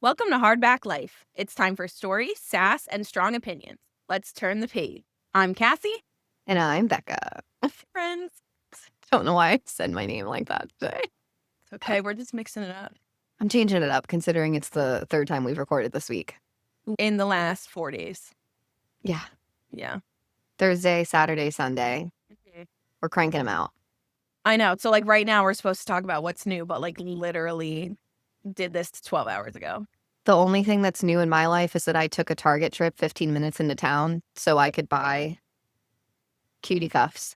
Welcome to Hardback Life. It's time for stories, sass, and strong opinions. Let's turn the page. I'm Cassie. And I'm Becca. Friends. Don't know why I said my name like that today. It's okay, we're just mixing it up. I'm changing it up considering it's the third time we've recorded this week. In the last 4 days. Yeah. Yeah. Thursday, Saturday, Sunday. Mhm. We're cranking them out. I know. So, right now we're supposed to talk about what's new, but, literally did this 12 hours ago. The only thing that's new in my life is that I took a Target trip 15 minutes into town so I could buy cutie cuffs.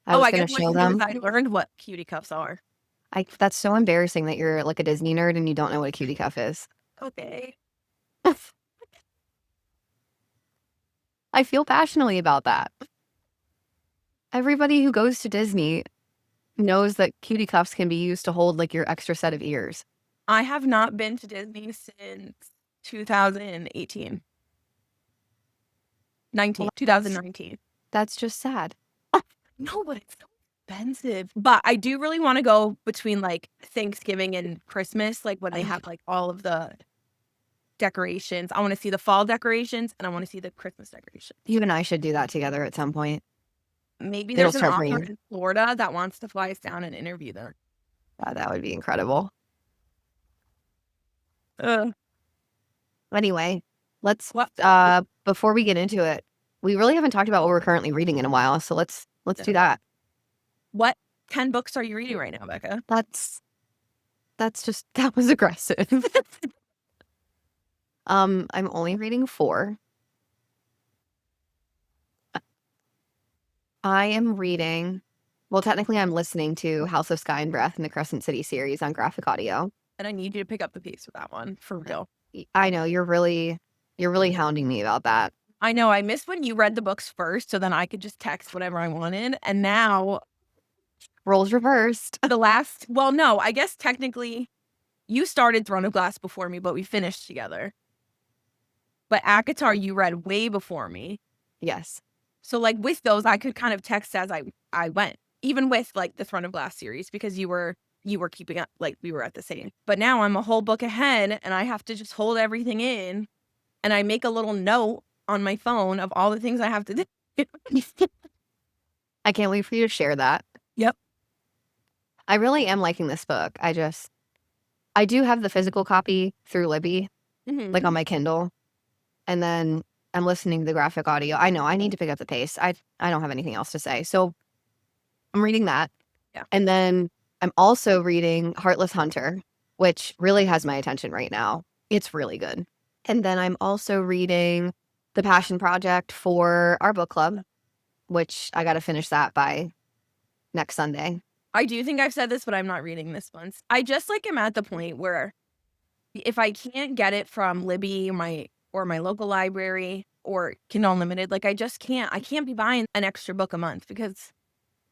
I was going to show them. I learned what cutie cuffs are. That's so embarrassing that you're like a Disney nerd and you don't know what a cutie cuff is. Okay. I feel passionately about that. Everybody who goes to Disney knows that cutie cuffs can be used to hold like your extra set of ears. I have not been to Disney since 2018. 2019. That's just sad. No, but it's so expensive. But I do really want to go between Thanksgiving and Christmas, when they have all of the decorations. I want to see the fall decorations and I want to see the Christmas decorations. You and I should do that together at some point. Maybe there's an author in Florida that wants to fly us down and interview them. That would be incredible. Anyway, let's before we get into it, we really haven't talked about what we're currently reading in a while, so let's do that. What 10 books are you reading right now, Becca? That was aggressive. I'm only reading 4. I am reading, well, technically I'm listening to House of Sky and Breath in the Crescent City series on graphic audio. And I need you to pick up the pace with that one, for real. I know, you're really hounding me about that. I know, I missed when you read the books first, so then I could just text whatever I wanted, and now... roles reversed. No, I guess technically you started Throne of Glass before me, but we finished together. But ACOTAR you read way before me. Yes. So with those, I could kind of text as I went, even with the Throne of Glass series, because you were keeping up, we were at the same. But now I'm a whole book ahead and I have to just hold everything in, and I make a little note on my phone of all the things I have to do. I can't wait for you to share that. Yep. I really am liking this book. I do have the physical copy through Libby, on my Kindle. And then I'm listening to the graphic audio. I know I need to pick up the pace. I don't have anything else to say. So I'm reading that. Yeah. And then I'm also reading Heartless Hunter, which really has my attention right now. It's really good. And then I'm also reading The Passion Project for our book club, which I got to finish that by next Sunday. I do think I've said this, but I'm not reading this one. I just am at the point where if I can't get it from Libby or my local library or Kindle Unlimited, I just can't. I can't be buying an extra book a month because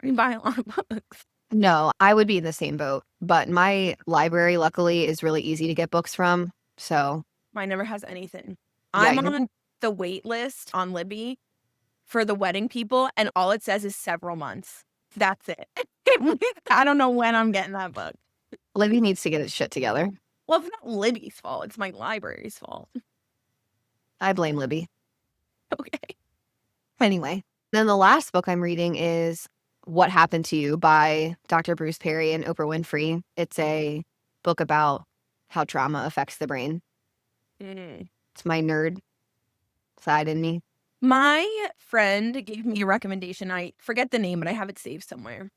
I buy a lot of books. No, I would be in the same boat, but my library luckily is really easy to get books from, so. Mine never has anything. Yeah, I'm on the wait list on Libby for The Wedding People, and all it says is several months. That's it. I don't know when I'm getting that book. Libby needs to get its shit together. Well, it's not Libby's fault. It's my library's fault. I blame Libby. Okay. Anyway, then the last book I'm reading is What Happened to You by Dr. Bruce Perry and Oprah Winfrey. It's a book about how trauma affects the brain. It's my nerd side in me. My friend gave me a recommendation. I forget the name, but I have it saved somewhere.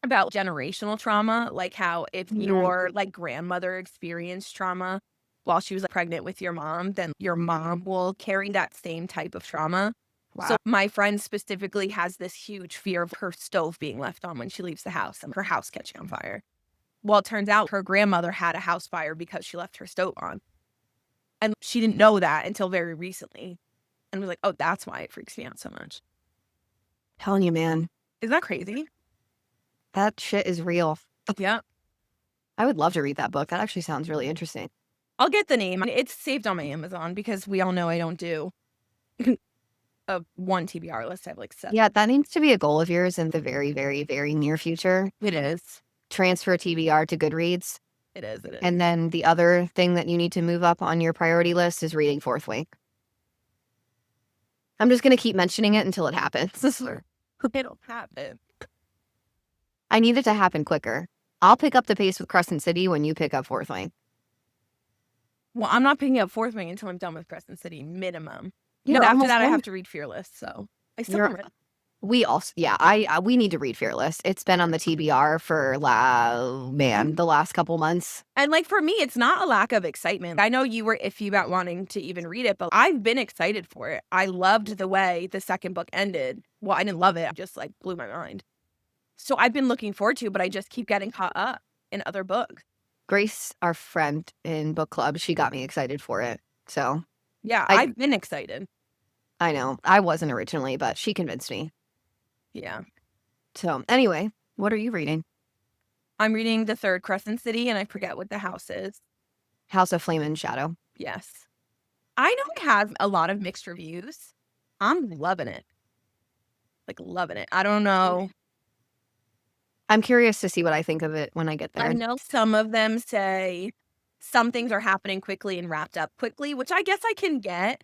About generational trauma, how if your grandmother experienced trauma while she was pregnant with your mom, then your mom will carry that same type of trauma. Wow. So my friend specifically has this huge fear of her stove being left on when she leaves the house and her house catching on fire. Well, it turns out her grandmother had a house fire because she left her stove on. And she didn't know that until very recently. And was like, oh, that's why it freaks me out so much. Telling you, man. Isn't that crazy? That shit is real. Yeah. I would love to read that book. That actually sounds really interesting. I'll get the name. It's saved on my Amazon because we all know I don't do a one TBR list. I have 7. Yeah, that needs to be a goal of yours in the very, very, very near future. It is. Transfer TBR to Goodreads. It is. And then the other thing that you need to move up on your priority list is reading Fourth Wing. I'm just going to keep mentioning it until it happens. It'll happen. I need it to happen quicker. I'll pick up the pace with Crescent City when you pick up Fourth Wing. Well, I'm not picking up Fourth Wing until I'm done with Crescent City, minimum. You're after almost that, I done. have to read Fearless, so I still haven't read it. We also, we need to read Fearless. It's been on the TBR for, the last couple months. And like for me, it's not a lack of excitement. I know you were iffy about wanting to even read it, but I've been excited for it. I loved the way the second book ended. Well, I didn't love it. It just like blew my mind. So I've been looking forward to it, but I just keep getting caught up in other books. Grace, our friend in book club, she got me excited for it. So yeah, I've been excited. I know. I wasn't originally, but she convinced me. Yeah. So anyway, what are you reading? I'm reading the third Crescent City, and I forget what the house is. House of Flame and Shadow. Yes. I know it has a lot of mixed reviews. I'm loving it. Like, loving it. I don't know. I'm curious to see what I think of it when I get there. I know some of them say some things are happening quickly and wrapped up quickly, which I guess I can get.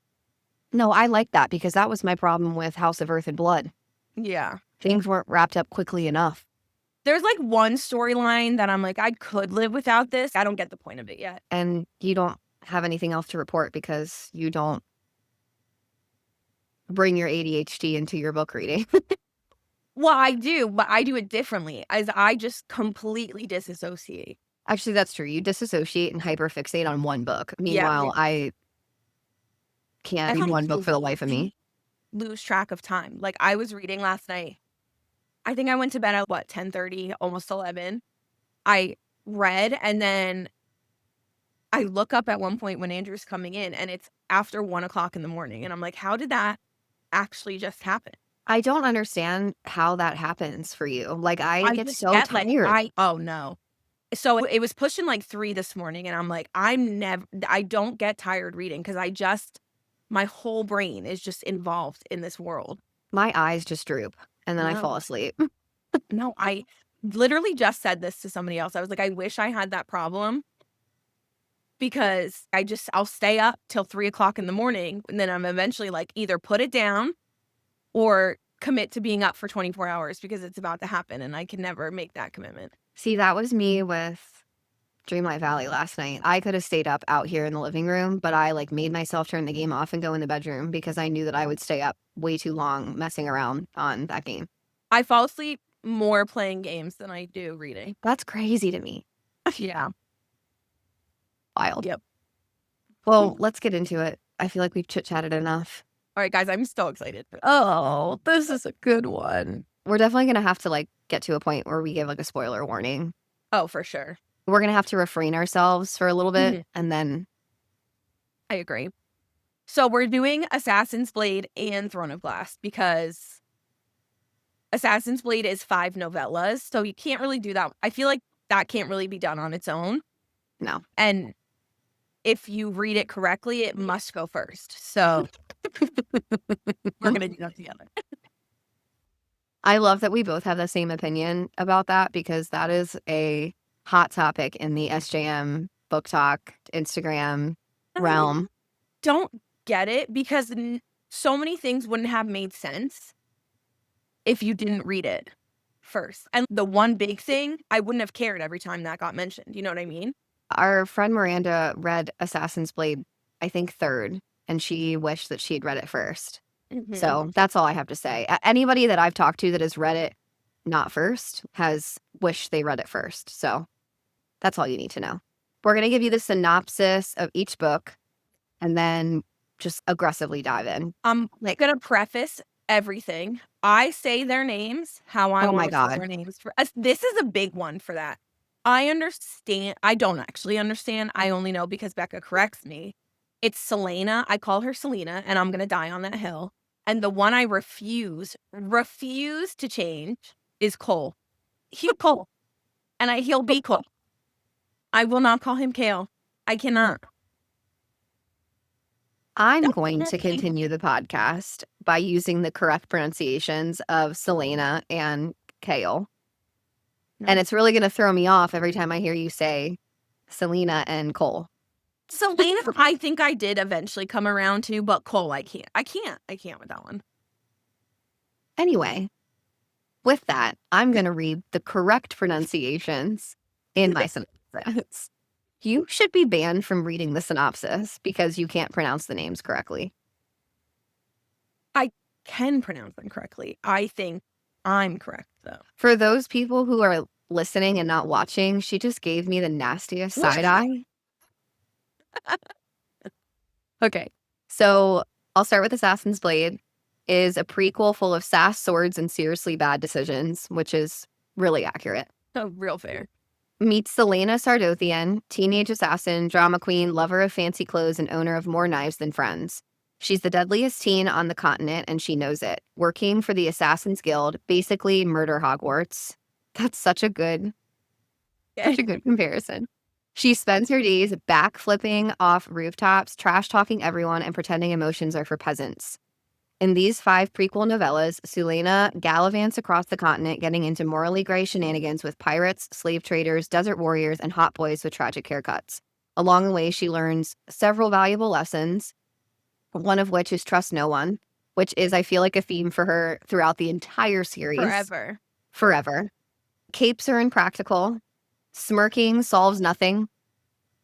No, I like that because that was my problem with House of Earth and Blood. Yeah. Things weren't wrapped up quickly enough. There's like one storyline that I'm like, I could live without this. I don't get the point of it yet. And you don't have anything else to report because you don't bring your ADHD into your book reading. Well, I do, but I do it differently, as I just completely disassociate. Actually, that's true. You disassociate and hyperfixate on one book. Meanwhile, I can't read one book for the life of me. Lose track of time. Like, I was reading last night. I think I went to bed at, 10:30, almost 11. I read, and then I look up at one point when Andrew's coming in, and it's after 1 o'clock in the morning. And I'm like, how did that actually just happen? I don't understand how that happens for you. Like, I get so tired. Oh, no. So it was pushing like 3 this morning, and I'm like, I don't get tired reading because my whole brain is just involved in this world. My eyes just droop, and then I fall asleep. No, I literally just said this to somebody else. I was like, I wish I had that problem because I'll stay up till 3 o'clock in the morning, and then I'm eventually like either put it down or commit to being up for 24 hours because it's about to happen, and I can never make that commitment. See, that was me with Dreamlight Valley last night. I could have stayed up out here in the living room, but I made myself turn the game off and go in the bedroom because I knew that I would stay up way too long messing around on that game. I fall asleep more playing games than I do reading. That's crazy to me. Yeah. Wild. Yep. Well, let's get into it. I feel like we've chit-chatted enough. All right, guys, I'm so excited. Oh, this is a good one. We're definitely going to have to get to a point where we give a spoiler warning. Oh, for sure. We're going to have to refrain ourselves for a little bit and then. I agree. So we're doing Assassin's Blade and Throne of Glass because Assassin's Blade is 5 novellas. So you can't really do that. I feel like that can't really be done on its own. No. And if you read it correctly, it must go first. So we're going to do that together. I love that we both have the same opinion about that because that is a hot topic in the SJM, BookTok, Instagram realm. Don't get it because so many things wouldn't have made sense if you didn't read it first. And the one big thing, I wouldn't have cared every time that got mentioned. You know what I mean? Our friend Miranda read Assassin's Blade, I think third, and she wished that she had read it first. So that's all I have to say. Anybody that I've talked to that has read it not first has wished they read it first. So that's all you need to know. We're going to give you the synopsis of each book and then just aggressively dive in. I'm going to preface everything. I say their names how I want to say their names. This is a big one for that. I understand. I don't actually understand. I only know because Becca corrects me. It's Celaena. I call her Celaena, and I'm going to die on that hill. And the one I refuse to change is Cole. He's Cole. And he'll be Cole. I will not call him Chaol. I cannot. I'm going to continue the podcast by using the correct pronunciations of Celaena and Chaol. No. And it's really going to throw me off every time I hear you say Celaena and Cole. Celaena, I think I did eventually come around to, but Cole, I can't. I can't with that one. Anyway, with that, I'm going to read the correct pronunciations in my synopsis. You should be banned from reading the synopsis because you can't pronounce the names correctly. I can pronounce them correctly. I think I'm correct, though. For those people who are listening and not watching, she just gave me the nastiest side eye. Okay, so I'll start with Assassin's Blade. Is a prequel full of sass, swords, and seriously bad decisions, which is really accurate. Oh, real fair. Meets Celaena Sardothien, teenage assassin, drama queen, lover of fancy clothes, and owner of more knives than friends. She's the deadliest teen on the continent, and she knows it. Working for the Assassin's Guild, basically murder Hogwarts. That's such a good comparison. She spends her days backflipping off rooftops, trash-talking everyone, and pretending emotions are for peasants. In these 5 prequel novellas, Celaena gallivants across the continent, getting into morally gray shenanigans with pirates, slave traders, desert warriors, and hot boys with tragic haircuts. Along the way, she learns several valuable lessons, one of which is trust no one, which is, I feel like, a theme for her throughout the entire series. Forever. Capes are impractical. Smirking solves nothing.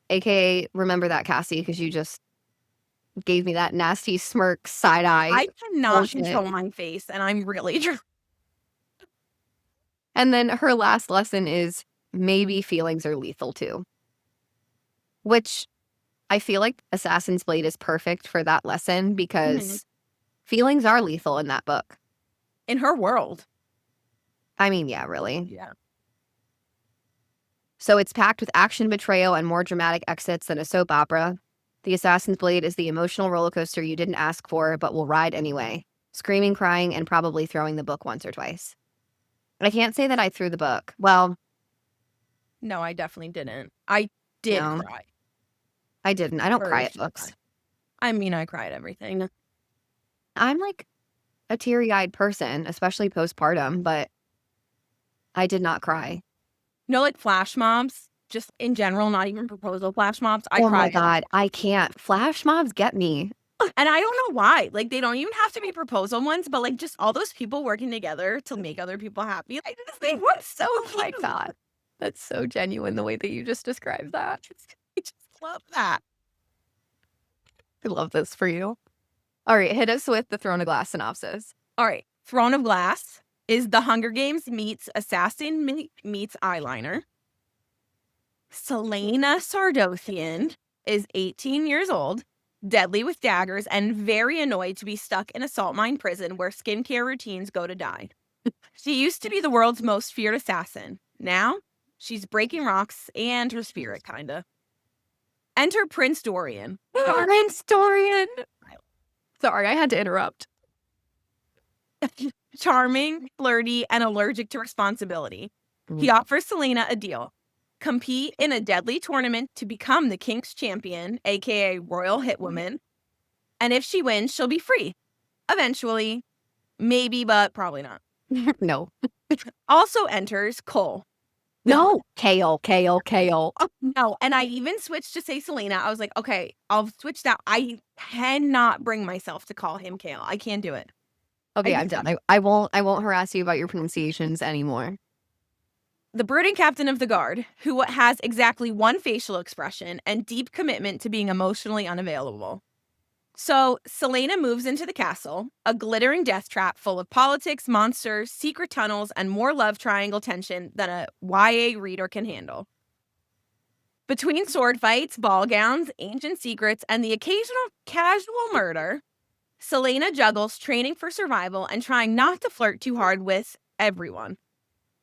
AKA, remember that, Cassie, because you just gave me that nasty smirk side eye. I cannot control my face, and I'm really trying. And then her last lesson is maybe feelings are lethal too. Which I feel like Assassin's Blade is perfect for that lesson because feelings are lethal in that book. In her world. I mean, yeah, really. Yeah. So it's packed with action, betrayal, and more dramatic exits than a soap opera. The Assassin's Blade is the emotional roller coaster you didn't ask for, but will ride anyway. Screaming, crying, and probably throwing the book once or twice. I can't say that I threw the book. Well, no, I definitely didn't. I did cry. I didn't. I don't cry at books. I mean, I cry at everything. I'm like a teary-eyed person, especially postpartum, but I did not cry. No, like flash mobs, just in general, not even proposal flash mobs. I cry. Oh my God, I can't. Flash mobs get me. And I don't know why. Like, they don't even have to be proposal ones, but like just all those people working together to make other people happy. I just think what's so like that. That's so genuine the way that you just described that. I just love that. I love this for you. All right, hit us with the Throne of Glass synopsis. All right, Throne of Glass is The Hunger Games meets Assassin meets Eyeliner. Celaena Sardothien is 18 years old, deadly with daggers, and very annoyed to be stuck in a salt mine prison where skincare routines go to die. She used to be the world's most feared assassin. Now, she's breaking rocks and her spirit, kinda. Enter Prince Dorian. Prince Dorian! Sorry, I had to interrupt. Charming, flirty, and allergic to responsibility. He offers Celaena a deal. Compete in a deadly tournament to become the king's champion, aka royal hitwoman. And if she wins, she'll be free. Eventually. Maybe, but probably not. No. Also enters Cole. No. Chaol. No, and I even switched to say Celaena. I was like, okay, I'll switch that. I cannot bring myself to call him Chaol. I can't do it. Okay, I'm done. I won't harass you about your pronunciations anymore. The brooding captain of the guard, who has exactly one facial expression and deep commitment to being emotionally unavailable. So, Celaena moves into the castle, a glittering death trap full of politics, monsters, secret tunnels, and more love triangle tension than a YA reader can handle. Between sword fights, ball gowns, ancient secrets, and the occasional casual murder, Celaena juggles training for survival and trying not to flirt too hard with everyone.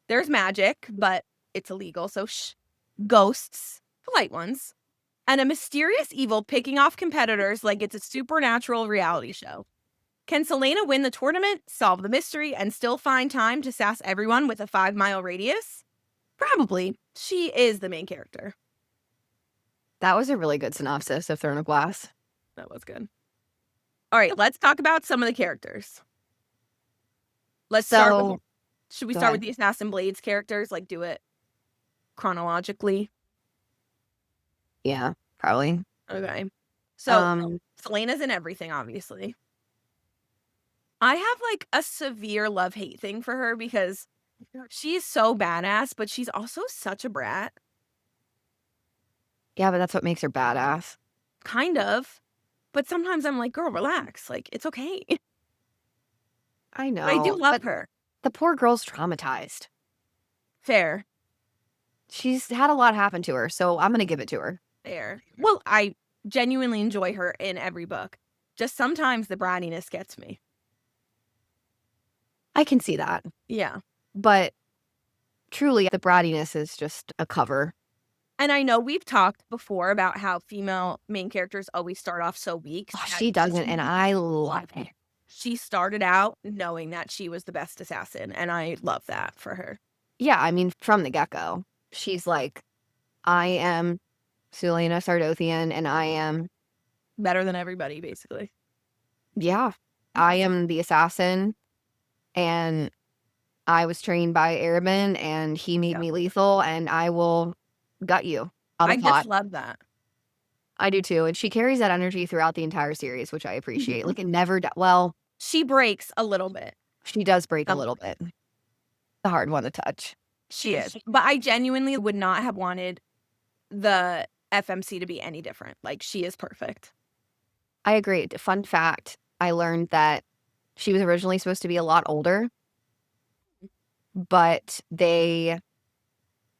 There's magic, but it's illegal, so shh. Ghosts, polite ones, and a mysterious evil picking off competitors like it's a supernatural reality show. Can Celaena win the tournament, solve the mystery, and still find time to sass everyone with a 5-mile radius? Probably. She is the main character. That was a really good synopsis of Throne of Glass. That was good. All right, let's talk about some of the characters. Should we start with the Assassin Blades characters? Like, do it chronologically? Yeah, probably. Okay. So, Um, Celaena's in everything, obviously. I have, like, a severe love-hate thing for her because she's so badass, but she's also such a brat. yeah, but that's what makes her badass. Kind of. But sometimes I'm like, "Girl, relax. Like, it's okay." I But I do know, love but her. the poor girl's traumatized. Fair. She's had a lot happen to her, so I'm gonna give it to her. Fair. Well, I genuinely enjoy her in every book. Just sometimes the brattiness gets me. I can see that, Yeah. but truly, the brattiness is just a cover. And I know we've talked before about how female main characters always start off so weak Oh, that she doesn't, and I love it. she started out knowing that she was the best assassin, and I love that for her. Yeah, I mean, from the get-go, she's like, "I am Celaena Sardothien, and I am" Better than everybody, basically. yeah, "I am the assassin, and I was trained by Airman, and he made Yeah. me lethal, and I will gut you on I the just pot." love that. I do too, and she carries that energy throughout the entire series, which I appreciate. Like, it never well, She breaks a little bit. she does break a Um, little bit. The hard one to touch. she is. But I genuinely would not have wanted the FMC to be any different. Like, she is perfect. I agree. Fun fact, I learned that she was originally supposed to be a lot older, but they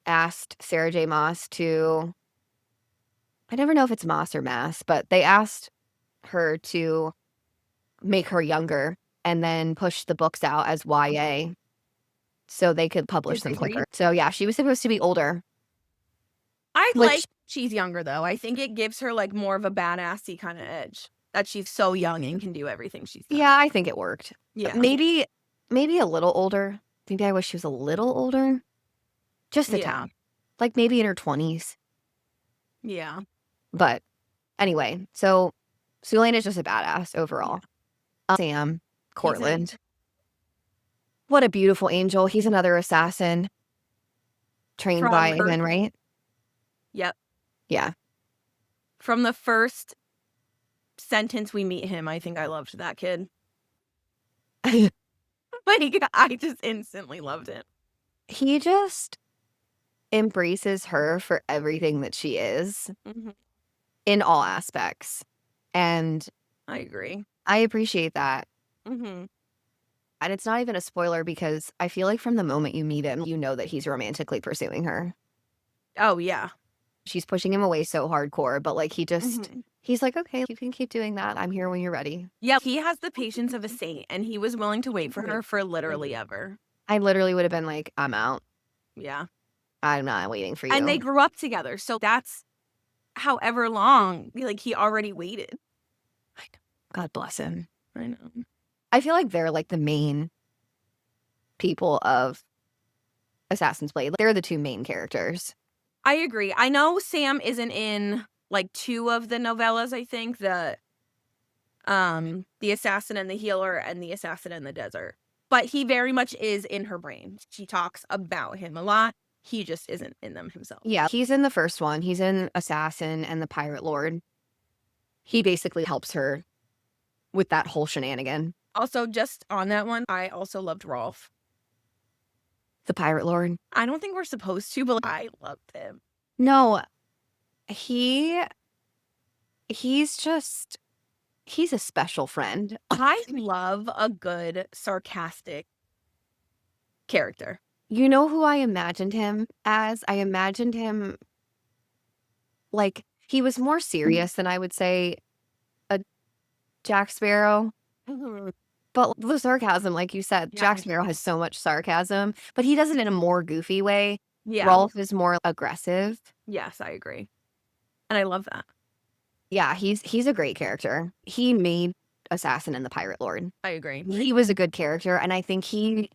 asked Sarah J. Maas to I never know if it's Maas or Mass, but they asked her to make her younger and then push the books out as YA so they could publish them quicker. So, yeah, she was supposed to be older, I like which she's younger, though. I think it gives her, like, more of a badassy kinda edge, that she's so young and can do everything she's done. yeah, I think it worked. Yeah. Maybe a little older. Maybe I wish she was a little older. Just a Yeah. tad. Like, maybe in her 20s. Yeah. But anyway, so Sulena's just a badass overall. Sam, He's an Cortland. What a beautiful angel. He's another assassin trained by From Ivan, right? Yep. Yeah. From the first sentence we meet him, I think I loved that kid. Like, I just instantly loved it. He just embraces her for everything that she is Mhm. in all aspects. And I agree. I appreciate that. Mhm. And it's not even a spoiler because I feel like from the moment you meet him, you know that he's romantically pursuing her. Oh, yeah. She's pushing him away so hardcore, but like Mhm. he's like, okay, you can keep doing that. I'm here when you're ready. Yeah, he has the patience of a saint, and he was willing to wait for her for literally ever. I literally would have been like, I'm out. Yeah. I'm not waiting for And they you. grew up together, so that's however long, like, he already waited. God bless him. I know. I feel like they're like the main people of Assassin's Blade. They're the two main characters. I agree. I know Sam isn't in, like, 2 of the novellas, I think, The Assassin and the Healer and The Assassin in the Desert, but he very much is in her brain. She talks about him a lot. He just isn't in them himself. Yeah, he's in the first one. He's in Assassin and the Pirate Lord. He basically helps her with that whole shenanigan. Also, just on that one, I also loved Rolf. The Pirate Lord. I don't think we're supposed to, but I loved him. No, he's just he's a special friend. I love a good sarcastic character. You know who I imagined him as? I imagined him like he was more serious than I would say a Jack Sparrow. Mhm. But the sarcasm, like you said, Yeah. Jack Sparrow has so much sarcasm, but he does it in a more goofy way. Yeah. Rolf is more aggressive. Yes, I agree. And I love that. Yeah, he's a great character. He made Assassin and the Pirate Lord. I agree. He was a good character, and I think he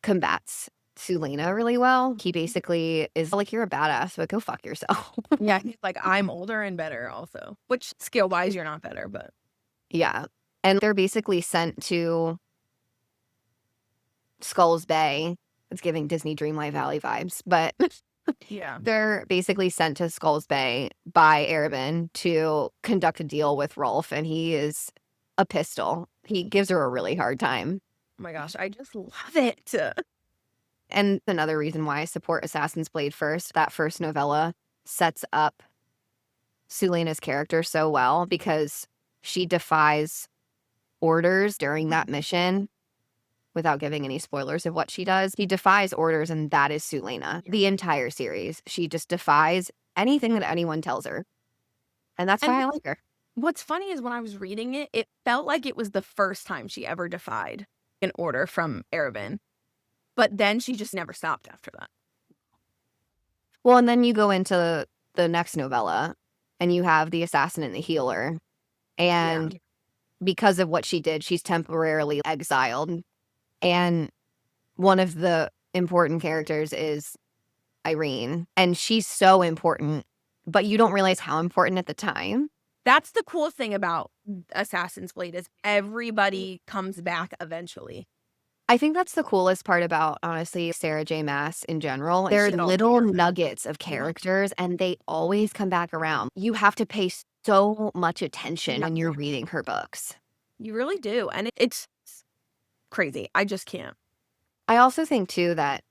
combats Celaena really well. He basically is like, "You're a badass, but go fuck yourself." Yeah, he's like, I'm older and better also, which skill-wise, you're not better, but Yeah, and they're basically sent to Skull's Bay. It's giving Disney Dreamlight Valley vibes, but Yeah. They're basically sent to Skulls Bay by Arabin to conduct a deal with Rolf, and he is a pistol. He gives her a really hard time. Oh my gosh, I just love it. And another reason why I support Assassin's Blade first, that first novella sets up Celaena's character so well because she defies orders during that mission without giving any spoilers of what she does. He defies orders, and that is Celaena. The entire series. She just defies anything that anyone tells her. And that's And why I like her. what's funny is when I was reading it, it felt like it was the first time she ever defied an order from Arabin. But then she just never stopped after that. Well, and then you go into the next novella, and you have the assassin and the healer. And because of what she did, she's temporarily exiled. And one of the important characters is Irene. And she's so important, but you don't realize how important at the time. That's the cool thing about Assassin's Blade is everybody comes back eventually. I think that's the coolest part about, honestly, Sarah J. Maas in general. There are Shit all little together. nuggets of characters, and they always come back around. You have to pay so much attention when you're reading her books. You really do. And it's crazy. I just can't. I also think, too, that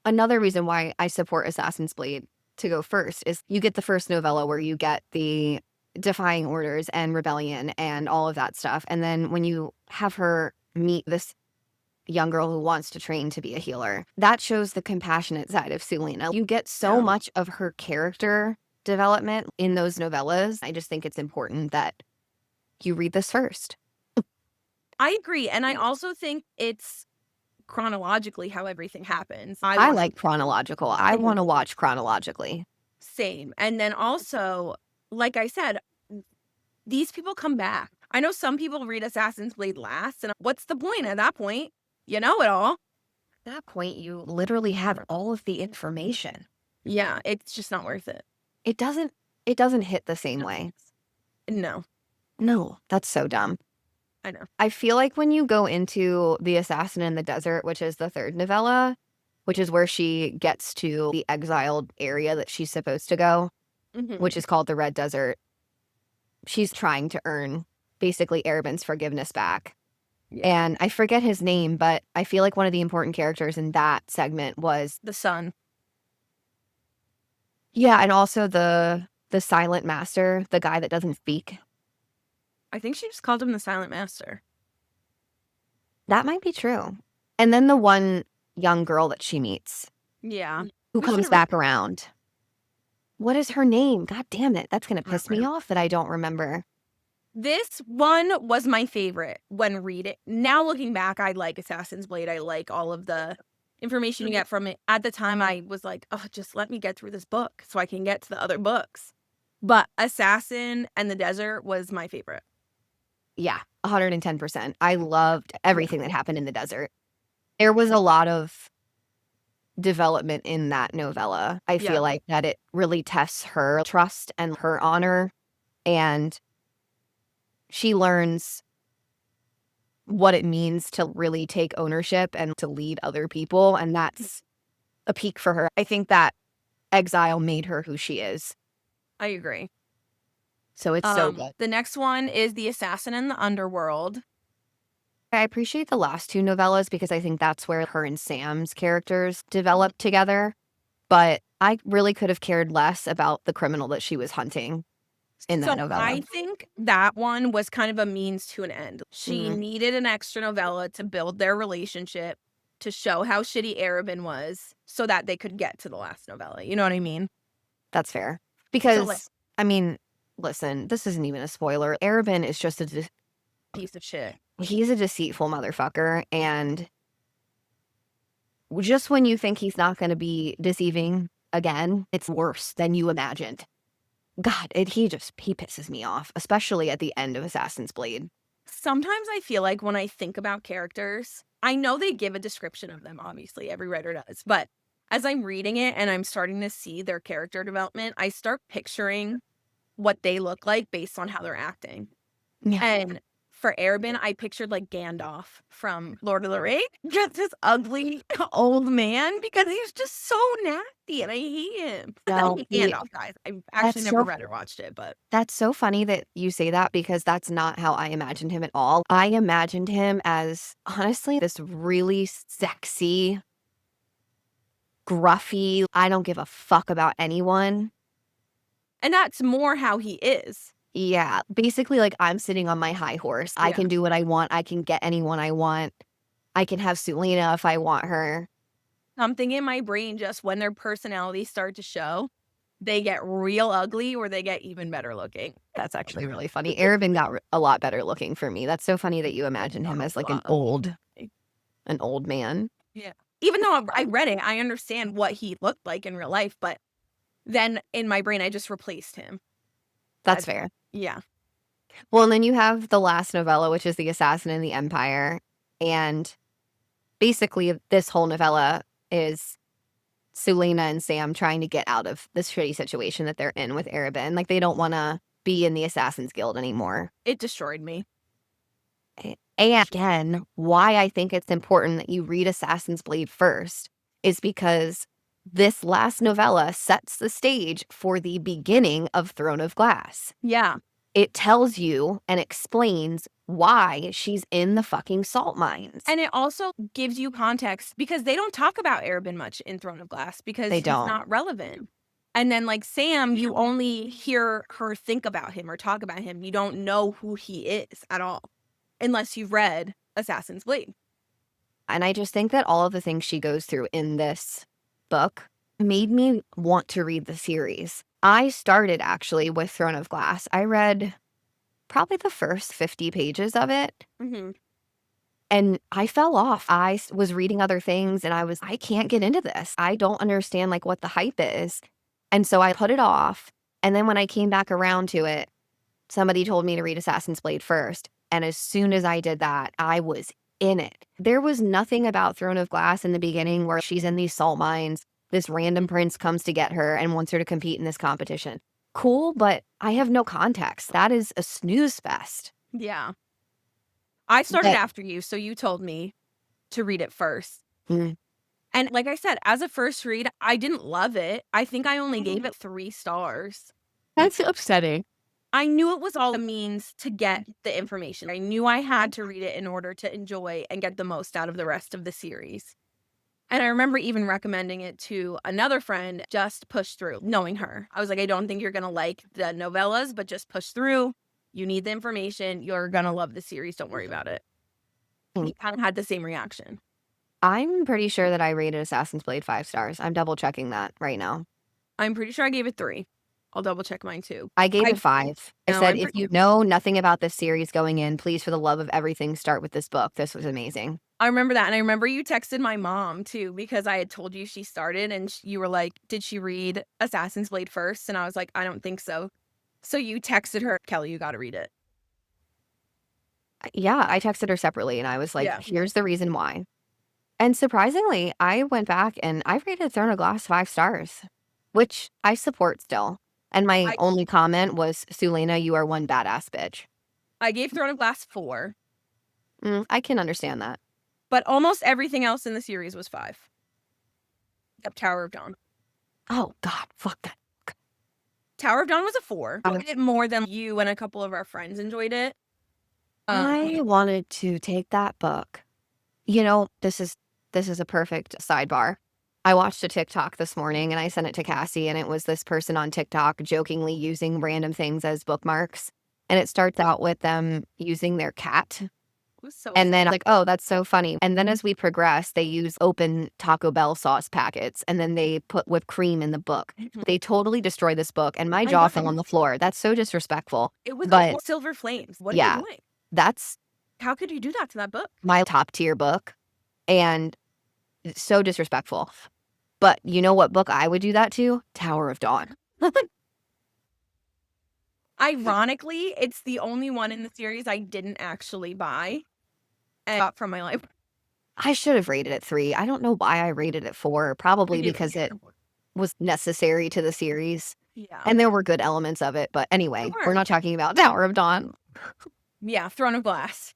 another reason why I support Assassin's Blade to go first is you get the first novella where you get the defying orders and rebellion and all of that stuff. And then when you have her meet this young girl who wants to train to be a healer, that shows the compassionate side of Celaena. You get so much of her character development in those novellas. I just think it's important that you read this first. I agree. And I also think it's chronologically how everything happens. I like chronological. I want to watch chronologically. Same. And then also, like I said, these people come back. I know some people read Assassin's Blade last, and what's the point at that point? You know it all. At that point, you literally have all of the information. Yeah, it's just not worth it. It doesn't hit the same way. No. No, that's so dumb. I know. I feel like when you go into The Assassin in the Desert, which is the third novella, which is where she gets to the exiled area that she's supposed to go, which is called the Red Desert, she's trying to earn basically Arabin's forgiveness back. Yeah. And I forget his name, but I feel like one of the important characters in that segment was the son. Yeah, and also the silent master, the guy that doesn't speak. I think she just called him the silent master. That might be true. And then the one young girl that she meets. Yeah. Who comes back around. What is her name? God damn it. That's going to piss me off that I don't remember. This one was my favorite when reading. Now looking back, I like Assassin's Blade. I like all of the information you get from it. At the time, I was like, oh, just let me get through this book so I can get to the other books. But Assassin and the Desert was my favorite. Yeah, 110%. I loved everything that happened in the desert. There was a lot of development in that novella. I feel like that it really tests her trust and her honor, and she learns what it means to really take ownership and to lead other people, and that's a peak for her. I think that exile made her who she is. I agree. So it's so good. The next one is The Assassin in the Underworld. I appreciate the last two novellas because I think that's where her and Sam's characters developed together. But I really could have cared less about the criminal that she was hunting in that novella. I think that one was kind of a means to an end. She needed an extra novella to build their relationship, to show how shitty Arabin was, so that they could get to the last novella. You know what I mean? That's fair. Because, I mean, listen, this isn't even a spoiler. Arabin is just a piece of shit. He's a deceitful motherfucker, and just when you think he's not going to be deceiving again, it's worse than you imagined. God, he pisses me off, especially at the end of Assassin's Blade. Sometimes I feel like when I think about characters, I know they give a description of them, obviously, every writer does, but as I'm reading it and I'm starting to see their character development, I start picturing what they look like based on how they're acting. Yeah. And for Arabin, I pictured like Gandalf from Lord of the Rings, just this ugly old man because he's just so nasty and I hate him. I hate Gandalf, guys. I've actually never read or watched it, but that's so funny that you say that because that's not how I imagined him at all. I imagined him as honestly this really sexy, gruffy, I don't give a fuck about anyone. And that's more how he is. Yeah, basically like I'm sitting on my high horse. I can do what I want. I can get anyone I want. I can have Celaena if I want her. Something in my brain just when their personalities start to show, they get real ugly or they get even better looking. That's actually really funny. Arabin got a lot better looking for me. That's so funny that you imagine him as like an old man. Yeah. Even though I read it, I understand what he looked like in real life, but then in my brain, I just replaced him. That's fair. Yeah. Well, and then you have the last novella, which is The Assassin in the Empire. And basically, this whole novella is Celaena and Sam trying to get out of this shitty situation that they're in with Arabin. Like, they don't want to be in the Assassin's Guild anymore. It destroyed me. And again, why I think it's important that you read Assassin's Blade first is because this last novella sets the stage for the beginning of Throne of Glass. Yeah. It tells you and explains why she's in the fucking salt mines. And it also gives you context because they don't talk about Arabin much in Throne of Glass because he's not relevant. And then like Sam, you only hear her think about him or talk about him. You don't know who he is at all unless you've read Assassin's Blade. And I just think that all of the things she goes through in this book made me want to read the series. I started actually with Throne of Glass. I read probably the first 50 pages of it. And I fell off. I was reading other things and I can't get into this. I don't understand like what the hype is. And so I put it off. And then when I came back around to it, somebody told me to read Assassin's Blade first. And as soon as I did that, I was in it. There was nothing about Throne of Glass in the beginning where she's in these salt mines. This random prince comes to get her and wants her to compete in this competition. Cool, but I have no context. That is a snooze fest. Yeah. I started after you, so you told me to read it first. And like I said, as a first read, I didn't love it. I think I only gave it 3 stars. That's upsetting. I knew it was all a means to get the information. I knew I had to read it in order to enjoy and get the most out of the rest of the series. And I remember even recommending it to another friend, just push through, knowing her. I was like, I don't think you're going to like the novellas, but just push through. You need the information. You're going to love the series. Don't worry about it. And he kind of had the same reaction. I'm pretty sure that I rated Assassin's Blade 5 stars. I'm double checking that right now. I'm pretty sure I gave it 3. I'll double check mine too. I gave it 5. I said, if you know nothing about this series going in, please, for the love of everything, start with this book. This was amazing. I remember that. And I remember you texted my mom too, because I had told you she started and you were like, did she read Assassin's Blade first? And I was like, I don't think so. So you texted her, Kelly, you got to read it. Yeah, I texted her separately and I was like, here's the reason why. And surprisingly, I went back and I rated Throne of Glass 5 stars, which I support still. And my only comment was, Celaena, you are one badass bitch. I gave Throne of Glass 4. I can understand that. But almost everything else in the series was 5. Except Tower of Dawn. Oh, God, fuck that. Tower of Dawn was a 4. I enjoyed it more than you and a couple of our friends enjoyed it. I wanted to take that book. You know, this is a perfect sidebar. I watched a TikTok this morning and I sent it to Cassie and it was this person on TikTok jokingly using random things as bookmarks. And it starts out with them using their cat. And then like, oh, that's so funny. And then as we progress, they use open Taco Bell sauce packets and then they put whipped cream in the book. They totally destroy this book and my jaw fell on the floor. That's so disrespectful. It was like Silver Flames. What are you doing? How could you do that to that book? My top tier book. And it's so disrespectful. But you know what book I would do that to? Tower of Dawn. Ironically, it's the only one in the series I didn't actually buy and got from my library. I should have rated it 3. I don't know why I rated it 4. Probably because it was necessary to the series. Yeah. And there were good elements of it. But anyway, we're not talking about Tower of Dawn. Yeah, Throne of Glass.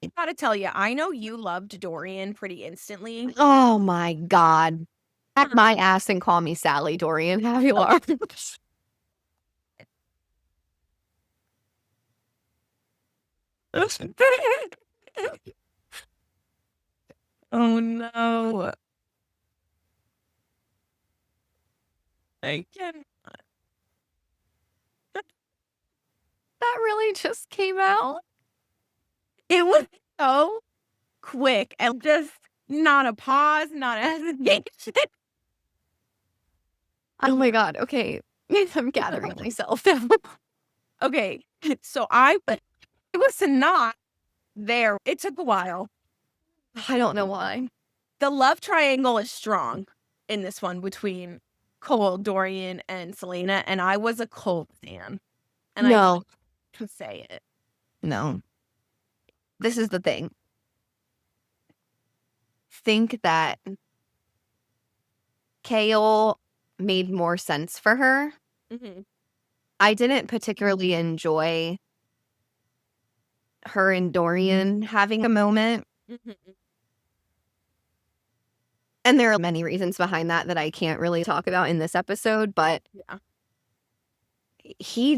I gotta tell you, I know you loved Dorian pretty instantly. Oh my God. Pack my ass and call me Sally, Dorian. Have you are. Oh no. I can That really just came out. It was so quick and just not a pause, not a hesitation. Oh my God. Okay. I'm gathering myself. Okay, so I was not there. It took a while. I don't know why. The love triangle is strong in this one between Cole, Dorian, and Celaena, and I was a Cole fan. And I No. can say it. No. This is the thing. Think that Chaol made more sense for her. Mhm. I didn't particularly enjoy her and Dorian having a moment. Mhm. And there are many reasons behind that that I can't really talk about in this episode, but Yeah. he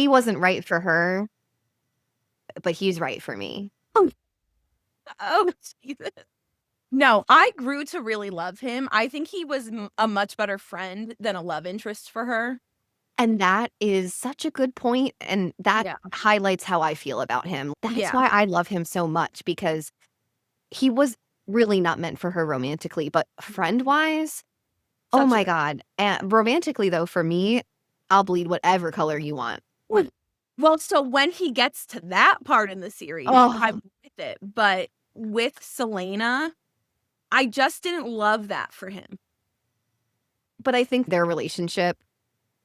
wasn't right for her, but he's right for me. Oh, Jesus. No, I grew to really love him. I think he was a much better friend than a love interest for her. And that is such a good point, and that Yeah. highlights how I feel about him. That's Yeah. why I love him so much, because he was really not meant for her romantically, but friend-wise, oh Such my a God. And romantically, though, for me, I'll bleed whatever color you want. Well, so when he gets to that part in the series, I'm Oh, with it. But with Celaena, I just didn't love that for him. but I think their relationship,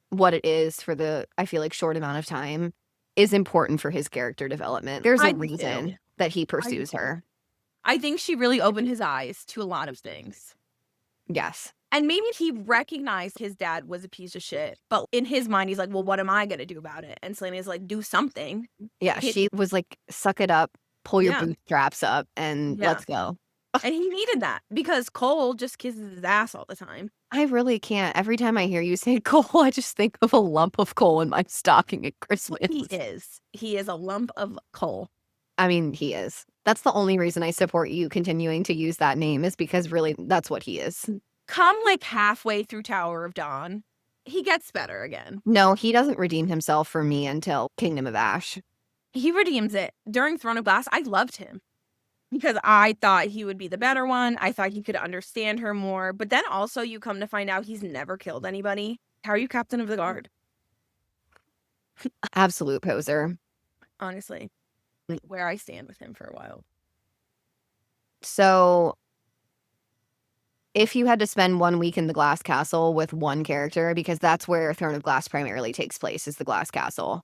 what it is for I feel like, short amount of time, is important for his character development. There's I a do too. reason that he I do pursues too. her. I think she really opened his eyes to a lot of things. Yes. And maybe he recognized his dad was a piece of shit, but in his mind, he's like, well, what am I going to do about it? And Selena's like, do something. Yeah, she was like, "Suck it up, pull your Yeah. bootstraps up, and Yeah. let's go." And he needed that because Cole just kisses his ass all the time. I really can't. Every time I hear you say coal, I just think of a lump of coal in my stocking at Christmas. He is. He is a lump of coal. I mean, he is. That's the only reason I support you continuing to use that name, is because really that's what he is. Come like halfway through Tower of Dawn, he gets better again. No, he doesn't redeem himself for me until Kingdom of Ash. He redeems it. During Throne of Glass, I loved him because I thought he would be the better one. I thought he could understand her more. But then also you come to find out he's never killed anybody. How are you captain of the guard? Absolute poser. Honestly, where I stand with him for a while. So, if you had to spend 1 week in the Glass Castle with one character, because that's where Throne of Glass primarily takes place, is the Glass Castle,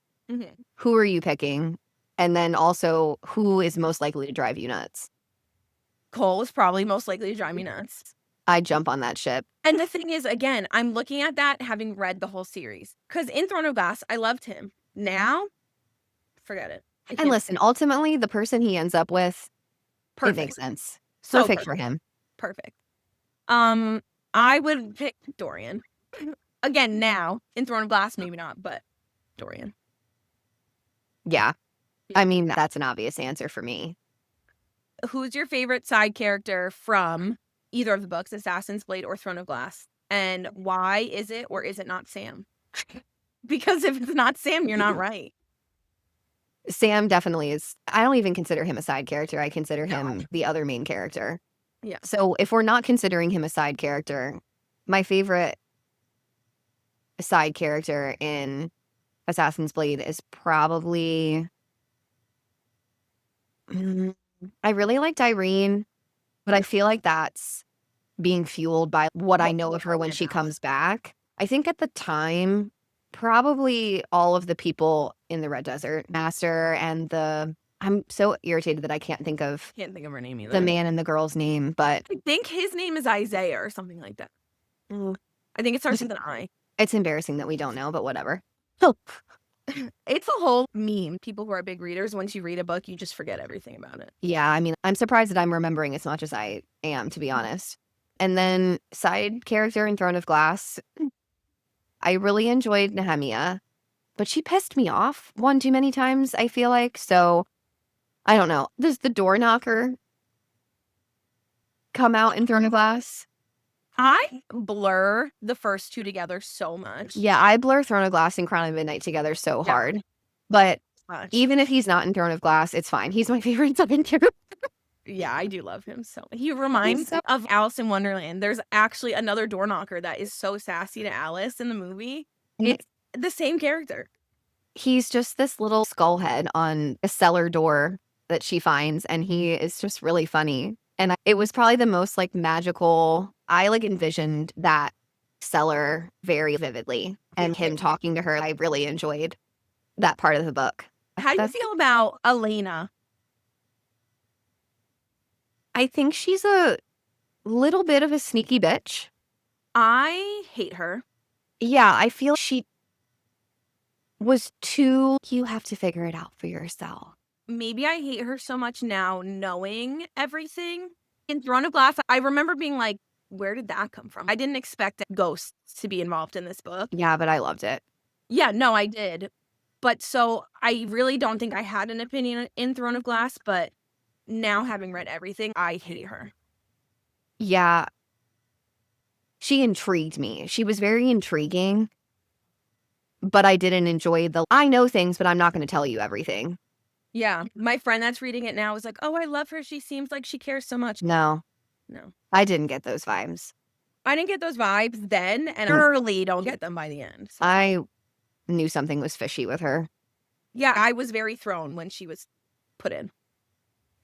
who are you picking? And then also, who is most likely to drive you nuts? Cole is probably most likely to drive me nuts. I'd jump on that ship. And the thing is, again, I'm looking at that having read the whole series. Because in Throne of Glass, I loved him. Now, forget it. And listen, ultimately, the person he ends up with, Perfect. it makes sense. So Perfect for him. Perfect. I would pick Dorian. Again, now, in Throne of Glass, maybe not, but Dorian. Yeah. I mean, that's an obvious answer for me. Who's your favorite side character from either of the books, Assassin's Blade or Throne of Glass? And why is it or is it not Sam? Because if it's not Sam, you're not right. Sam definitely is. I don't even consider him a side character. I consider him the other main character. Yeah. So if we're not considering him a side character, my favorite side character in Assassin's Blade is probably... I really liked Irene, but I feel like that's being fueled by what I know of her when she comes back. I think at the time, probably all of the people in the Red Desert, Master and I'm so irritated that I can't think of her name either. The man and the girl's name, but I think his name is Isaiah or something like that. I think it starts with an I. It's embarrassing that we don't know, but whatever. Oh, It's a whole meme. People who are big readers, once you read a book, you just forget everything about it. Yeah, I mean, I'm surprised that I'm remembering as much as I am, to be honest. And then side character in Throne of Glass, I really enjoyed Nehemia, but she pissed me off one too many times, I feel like. So I don't know. Does the door knocker come out in Throne of Glass? I blur the first two together so much. Yeah, I blur Throne of Glass and Crown of Midnight together so Yeah. hard. But Much. even if he's not in Throne of Glass, it's fine. He's my favorite second too. Yeah, I do love him so. He reminds me of Alice in Wonderland. There's actually another door knocker that is so sassy to Alice in the movie. It's the same character. He's just this little skull head on a cellar door that she finds, and he is just really funny. And it was probably the most like magical. I like envisioned that cellar very vividly, and him talking to her. I really enjoyed that part of the book. How do you feel about Elena? I think she's a little bit of a sneaky bitch. I hate her. Yeah, I feel she was too, you have to figure it out for yourself. Maybe I hate her so much now, knowing everything. In Throne of Glass, I remember being like, where did that come from? I didn't expect ghosts to be involved in this book. Yeah, but I loved it. Yeah, no, I did. But so I really don't think I had an opinion in Throne of Glass, but now having read everything, I hate her. Yeah. She intrigued me. She was very intriguing, but I didn't enjoy I know things, but I'm not going to tell you everything. Yeah. My friend that's reading it now is like, oh, I love her. She seems like she cares so much. No. I didn't get those vibes. I didn't get those vibes then, and early don't get them by the end. So. I knew something was fishy with her. Yeah, I was very thrown when she was put in.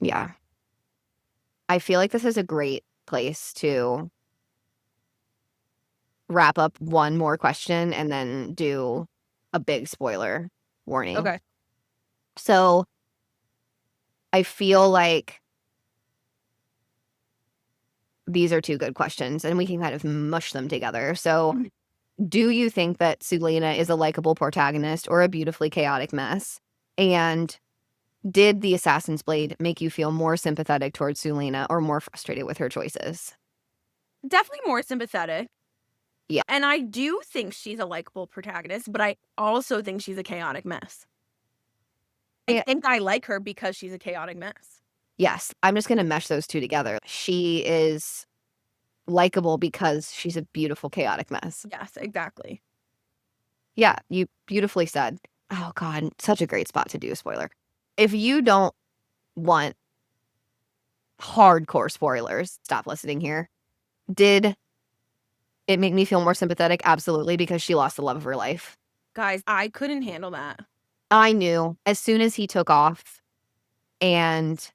Yeah. I feel like this is a great place to wrap up one more question and then do a big spoiler warning. Okay. So I feel like these are two good questions and we can kind of mush them together. So do you think that Celaena is a likable protagonist or a beautifully chaotic mess? And did the Assassin's Blade make you feel more sympathetic towards Celaena or more frustrated with her choices? Definitely more sympathetic. Yeah. And I do think she's a likable protagonist, but I also think she's a chaotic mess. I think I like her because she's a chaotic mess. Yes, I'm just going to mesh those two together. She is likable because she's a beautiful, chaotic mess. Yes, exactly. Yeah, you beautifully said. Oh, God, such a great spot to do a spoiler. If you don't want hardcore spoilers, stop listening here. Did it make me feel more sympathetic? Absolutely, because she lost the love of her life. Guys, I couldn't handle that. I knew as soon as he took off and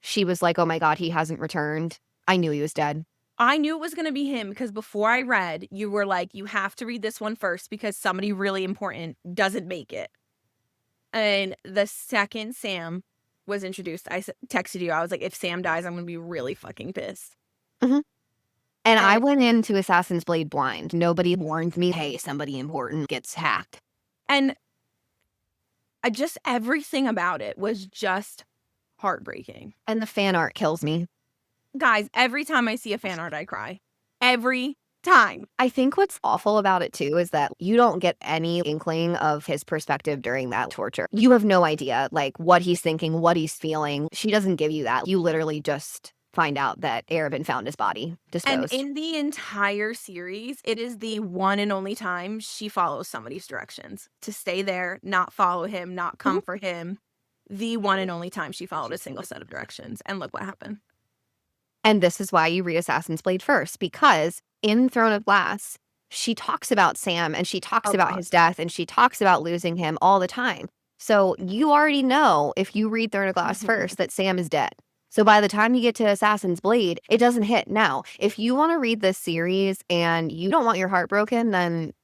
she was like, oh my God, he hasn't returned. I knew he was dead. I knew it was going to be him because before I read, you were like, you have to read this one first because somebody really important doesn't make it. And the second Sam was introduced, I texted you. I was like, if Sam dies, I'm going to be really fucking pissed. Mm-hmm. And I went into Assassin's Blade blind. Nobody warned me, hey, somebody important gets hacked. And everything about it was just heartbreaking. And the fan art kills me. Guys, every time I see a fan art, I cry. Every time. I think what's awful about it too is that you don't get any inkling of his perspective during that torture. You have no idea, like, what he's thinking, what he's feeling. She doesn't give you that. You literally just find out that Arabin found his body disposed. And in the entire series, it is the one and only time she follows somebody's directions. To stay there, not follow him, not come for him. The one and only time she followed a single set of directions. And look what happened. And this is why you read Assassin's Blade first, because in Throne of Glass, she talks about Sam and she talks about his death and she talks about losing him all the time. So you already know, if you read Throne of Glass first, that Sam is dead. So by the time you get to Assassin's Blade, it doesn't hit. Now, if you want to read this series and you don't want your heart broken, then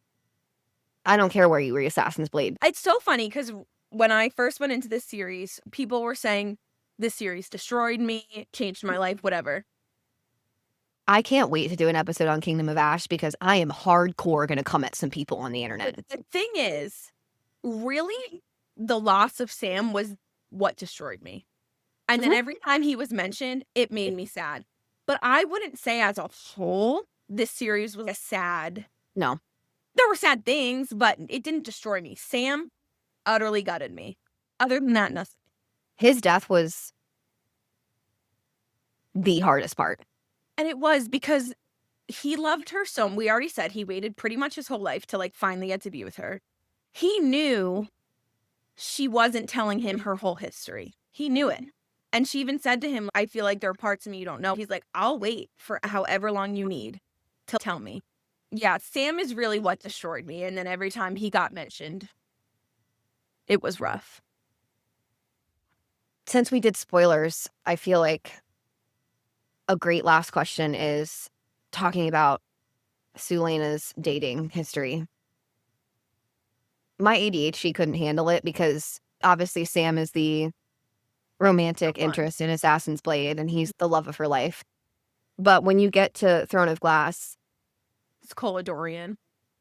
I don't care where you read Assassin's Blade. It's so funny because when I first went into this series, people were saying, this series destroyed me, changed my life, whatever. I can't wait to do an episode on Kingdom of Ash because I am hardcore going to come at some people on the internet. The thing is, really, the loss of Sam was what destroyed me. And then every time he was mentioned, it made me sad. But I wouldn't say as a whole, this series was a sad. No. There were sad things, but it didn't destroy me. Sam utterly gutted me. Other than that, nothing. His death was the hardest part. And it was because he loved her so we already said he waited pretty much his whole life to, like, finally get to be with her. He knew she wasn't telling him her whole history. He knew it. And she even said to him, I feel like there are parts of me you don't know. He's like, I'll wait for however long you need to tell me. Yeah, Sam is really what destroyed me. And then every time he got mentioned, it was rough. Since we did spoilers, I feel like a great last question is talking about Celaena's dating history. My ADHD couldn't handle it because obviously Sam is the romantic interest in Assassin's Blade and he's the love of her life. But when you get to Throne of Glass, It's Dorian.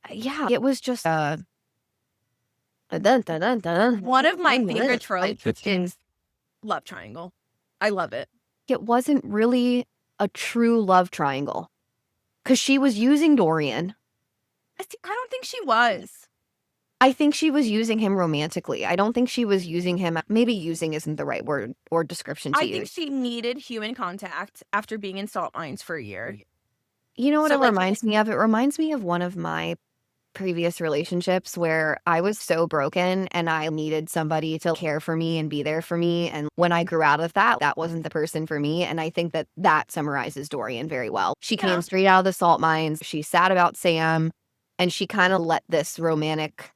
Yeah, it was just dun, dun, dun, dun. One of my favorite tropes is love triangle. I love it. It wasn't really a true love triangle because she was using Dorian. I don't think she was. I think she was using him romantically. I don't think she was using him. Maybe using isn't the right word or description to use. I think she needed human contact after being in salt mines for a year. You know what it reminds me of? It reminds me of one of my previous relationships where I was so broken and I needed somebody to care for me and be there for me. And when I grew out of that, that wasn't the person for me. And I think that that summarizes Dorian very well. She came straight out of the salt mines. She's sad about Sam and she kind of let this romantic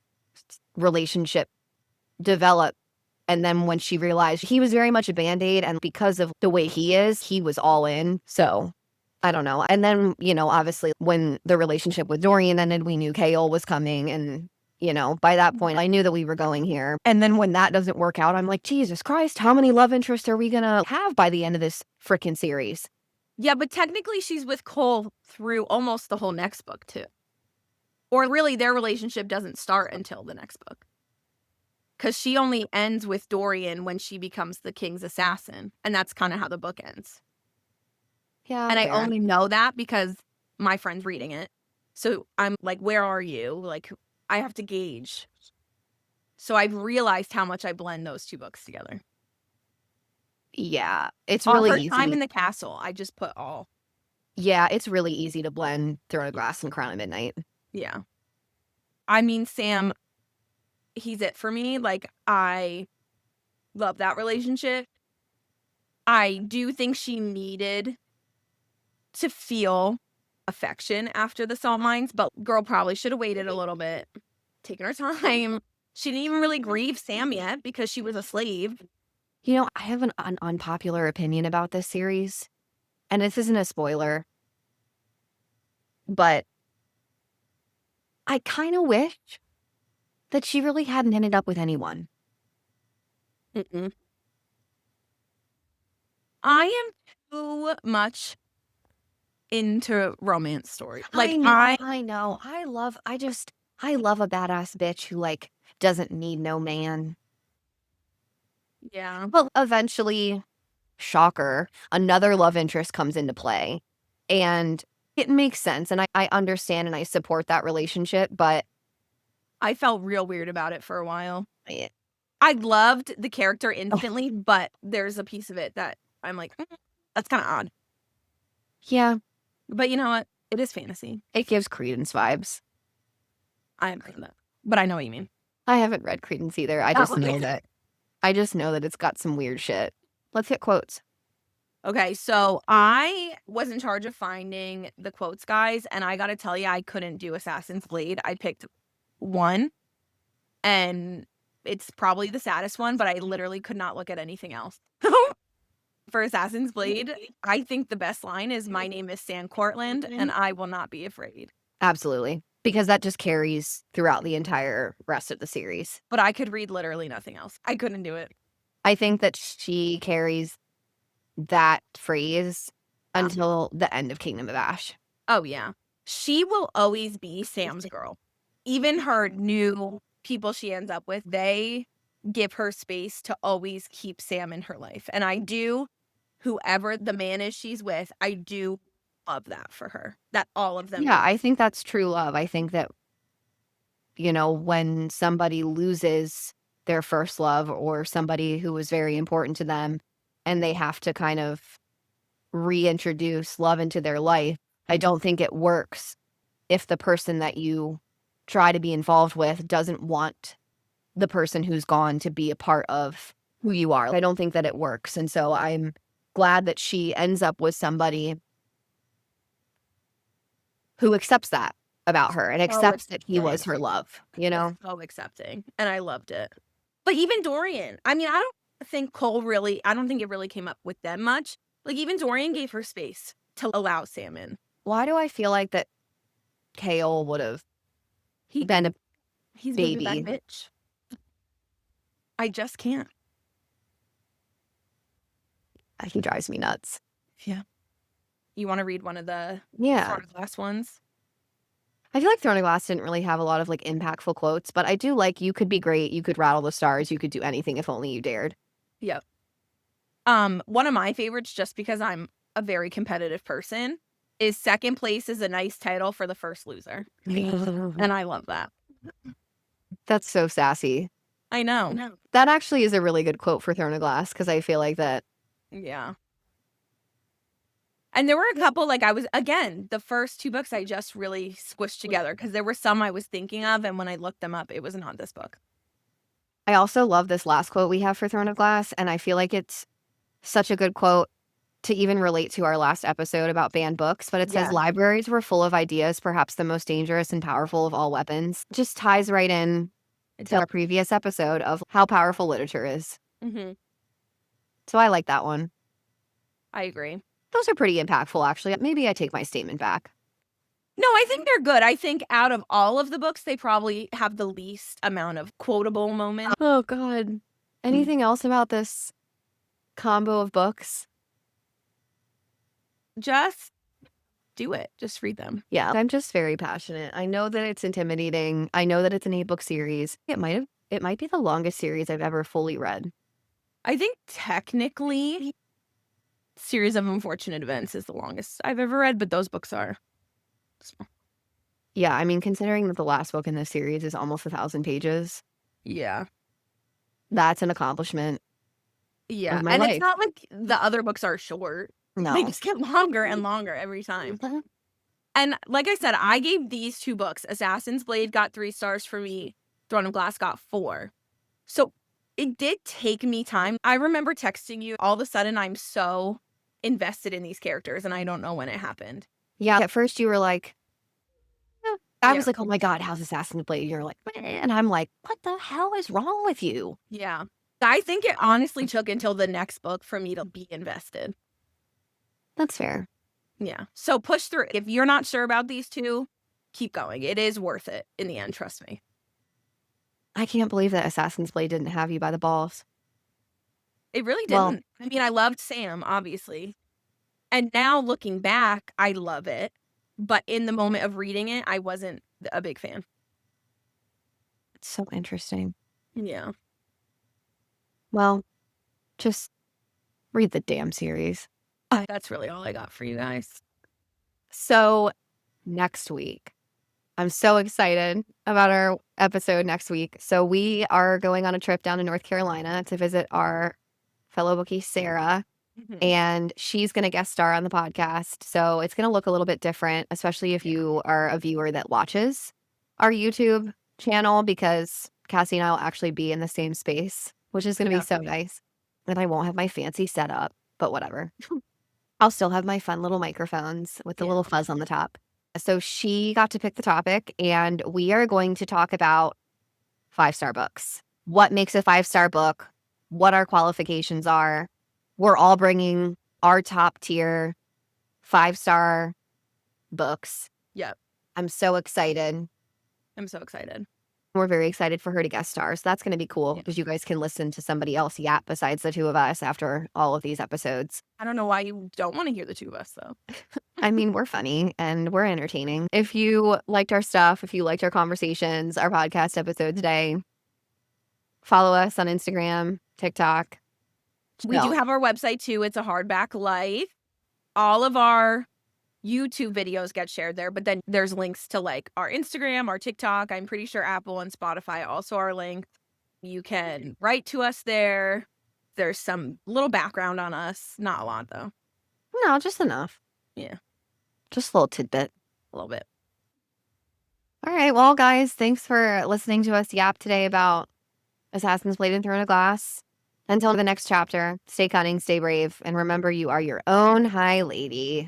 relationship develop. And then when she realized he was very much a Band-Aid and because of the way he is, he was all in. So I don't know. And then, you know, obviously when the relationship with Dorian ended, we knew Chaol was coming. And, you know, by that point, I knew that we were going here. And then when that doesn't work out, I'm like, Jesus Christ, how many love interests are we going to have by the end of this freaking series? Yeah, but technically she's with Cole through almost the whole next book, too. Or really, their relationship doesn't start until the next book. Because she only ends with Dorian when she becomes the king's assassin. And that's kind of how the book ends. Yeah. And I only know that because my friend's reading it. So I'm like, where are you? Like, I have to gauge. So I've realized how much I blend those two books together. Yeah, it's really easy. Time in the castle, I just put all. Yeah, it's really easy to blend Throne of Glass and Crown of Midnight. Yeah. I mean, Sam, he's it for me. Like, I love that relationship. I do think she needed to feel affection after the salt mines, but girl probably should have waited a little bit, taken her time. She didn't even really grieve Sam yet because she was a slave. You know, I have an unpopular opinion about this series, and this isn't a spoiler, but I kind of wish that she really hadn't ended up with anyone. I am too much into romance stories. Like, I know. I love a badass bitch who, like, doesn't need no man. Yeah. Well, eventually, shocker, another love interest comes into play. And it makes sense. And I understand and I support that relationship, but I felt real weird about it for a while. I loved the character instantly, but there's a piece of it that I'm like, that's kind of odd. Yeah. But you know what? It is fantasy. It gives Credence vibes. I haven't read that, but I know what you mean. I haven't read Credence either. I just know that it's got some weird shit. Let's get quotes. Okay, so I was in charge of finding the quotes, guys, and I gotta tell you, I couldn't do Assassin's Blade. I picked one, and it's probably the saddest one, but I literally could not look at anything else. For Assassin's Blade, I think the best line is, "My name is Sam Cortland, and I will not be afraid." Absolutely. Because that just carries throughout the entire rest of the series. But I could read literally nothing else. I couldn't do it. I think that she carries that phrase until the end of Kingdom of Ash. Oh, yeah. She will always be Sam's girl. Even her new people she ends up with, they give her space to always keep Sam in her life. And I do, whoever the man is she's with, I do love that for her, that all of them Yeah, do. I think that's true love. I think that, when somebody loses their first love or somebody who was very important to them and they have to kind of reintroduce love into their life, I don't think it works if the person that you try to be involved with doesn't want the person who's gone to be a part of who you are. I don't think that it works. And so I'm glad that she ends up with somebody who accepts that about her and accepts that he was her love, So accepting. And I loved it. But even Dorian, I mean, I don't think it really came up with them much. Like, even Dorian gave her space to allow Sam in. Why do I feel like that Chaol would have been a He's baby? Baby back bitch. I just can't. He drives me nuts. Yeah. You want to read one of the last ones? I feel like Throne of Glass didn't really have a lot of like impactful quotes, but I do like you could be great, you could rattle the stars, you could do anything if only you dared. Yep. One of my favorites, just because I'm a very competitive person, is second place is a nice title for the first loser. And I love that. That's so sassy. I know. That actually is a really good quote for Throne of Glass because I feel like that. Yeah. And there were a couple, like the first two books I just really squished together because there were some I was thinking of, and when I looked them up, it was not this book. I also love this last quote we have for Throne of Glass, and I feel like it's such a good quote to even relate to our last episode about banned books, but it says, libraries were full of ideas, perhaps the most dangerous and powerful of all weapons. It just ties right in to our previous episode of how powerful literature is. Mm-hmm. So I like that one. I agree. Those are pretty impactful, actually. Maybe I take my statement back. No, I think they're good. I think out of all of the books, they probably have the least amount of quotable moments. Oh, God. Anything else about this combo of books? Just do it. Just read them. Yeah, I'm just very passionate. I know that it's intimidating. I know that it's an 8-book series. It might be the longest series I've ever fully read. I think technically Series of Unfortunate Events is the longest I've ever read, but those books are small. Yeah, I mean, considering that the last book in this series is almost 1,000 pages. Yeah. That's an accomplishment. Yeah. And it's not like the other books are short. No. They just get longer and longer every time. And like I said, I gave these two books. Assassin's Blade got 3 stars for me. Throne of Glass got 4. So it did take me time. I remember texting you. All of a sudden, I'm so invested in these characters, and I don't know when it happened. Yeah, at first you were like, I was like, oh my God, how's Assassin's Blade? You're like, and I'm like, what the hell is wrong with you? Yeah. I think it honestly took until the next book for me to be invested. That's fair. Yeah. So push through. If you're not sure about these two, keep going. It is worth it in the end, trust me. I can't believe that Assassin's Blade didn't have you by the balls. It really didn't. I mean, I loved Sam, obviously. And now looking back, I love it. But in the moment of reading it, I wasn't a big fan. It's so interesting. Yeah. Well, just read the damn series. That's really all I got for you guys. So next week, I'm so excited about our episode next week. So we are going on a trip down to North Carolina to visit our fellow bookie, Sarah. And she's going to guest star on the podcast. So it's going to look a little bit different, especially if you are a viewer that watches our YouTube channel, because Cassie and I will actually be in the same space, which is going to be so nice. And I won't have my fancy setup, but whatever. I'll still have my fun little microphones with the little fuzz on the top. So she got to pick the topic, and we are going to talk about 5-star books. What makes a 5-star book? What our qualifications are. We're all bringing our top tier 5-star books. Yep. I'm so excited. I'm so excited. We're very excited for her to guest star. So that's going to be cool because you guys can listen to somebody else yap besides the two of us after all of these episodes. I don't know why you don't want to hear the two of us, though. I mean, we're funny and we're entertaining. If you liked our stuff, if you liked our conversations, our podcast episode today, follow us on Instagram, TikTok. We do have our website too. It's A Hardback Life. All of our YouTube videos get shared there, but then there's links to like our Instagram, our TikTok. I'm pretty sure Apple and Spotify also are linked. You can write to us there. There's some little background on us. Not a lot though. No, just enough. Yeah. Just a little tidbit. A little bit. All right. Well, guys, thanks for listening to us yap today about Assassin's Blade and Throne of Glass. Until the next chapter, stay cunning, stay brave, and remember you are your own high lady.